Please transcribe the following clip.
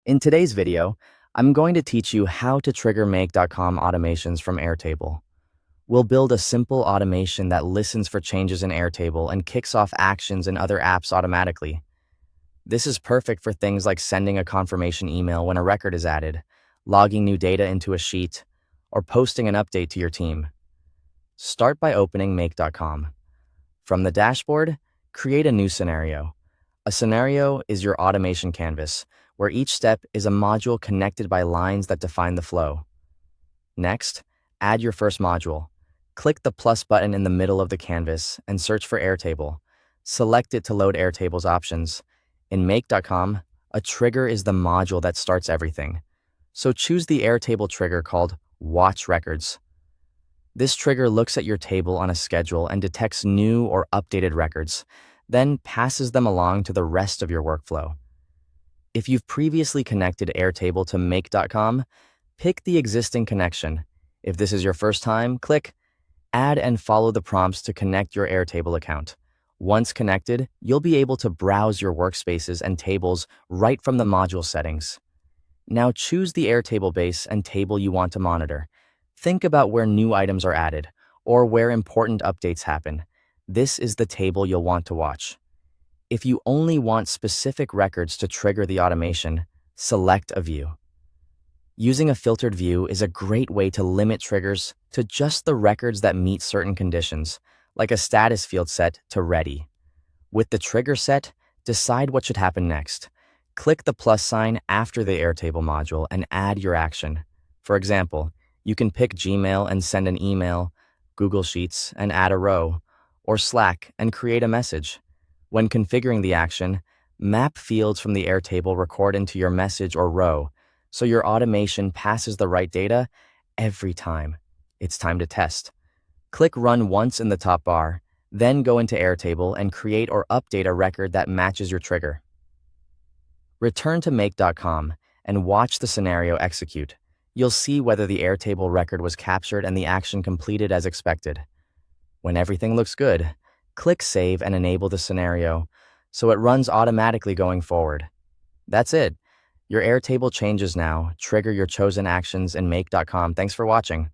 In today's video, I'm going to teach you how to trigger Make.com automations from Airtable. We'll build a simple automation that listens for changes in Airtable and kicks off actions in other apps automatically. This is perfect for things like sending a confirmation email when a record is added, logging new data into a sheet, or posting an update to your team. Start by opening Make.com. From the dashboard, create a new scenario. A scenario is your automation canvas, where each step is a module connected by lines that define the flow. Next, add your first module. Click the plus button in the middle of the canvas and search for Airtable. Select it to load Airtable's options. In Make.com, a trigger is the module that starts everything. So choose the Airtable trigger called Watch Records. This trigger looks at your table on a schedule and detects new or updated records, then passes them along to the rest of your workflow. If you've previously connected Airtable to Make.com, pick the existing connection. If this is your first time, click Add and follow the prompts to connect your Airtable account. Once connected, you'll be able to browse your workspaces and tables right from the module settings. Now choose the Airtable base and table you want to monitor. Think about where new items are added or where important updates happen. This is the table you'll want to watch. If you only want specific records to trigger the automation, select a view. Using a filtered view is a great way to limit triggers to just the records that meet certain conditions, like a status field set to ready. With the trigger set, decide what should happen next. Click the plus sign after the Airtable module and add your action. For example, you can pick Gmail and send an email, Google Sheets and add a row, or Slack and create a message. When configuring the action, map fields from the Airtable record into your message or row, so your automation passes the right data every time. It's time to test. Click Run once in the top bar, then go into Airtable and create or update a record that matches your trigger. Return to Make.com and watch the scenario execute. You'll see whether the Airtable record was captured and the action completed as expected. When everything looks good, click Save and enable the scenario, so it runs automatically going forward. That's it. Your Airtable changes now trigger your chosen actions in Make.com. Thanks for watching.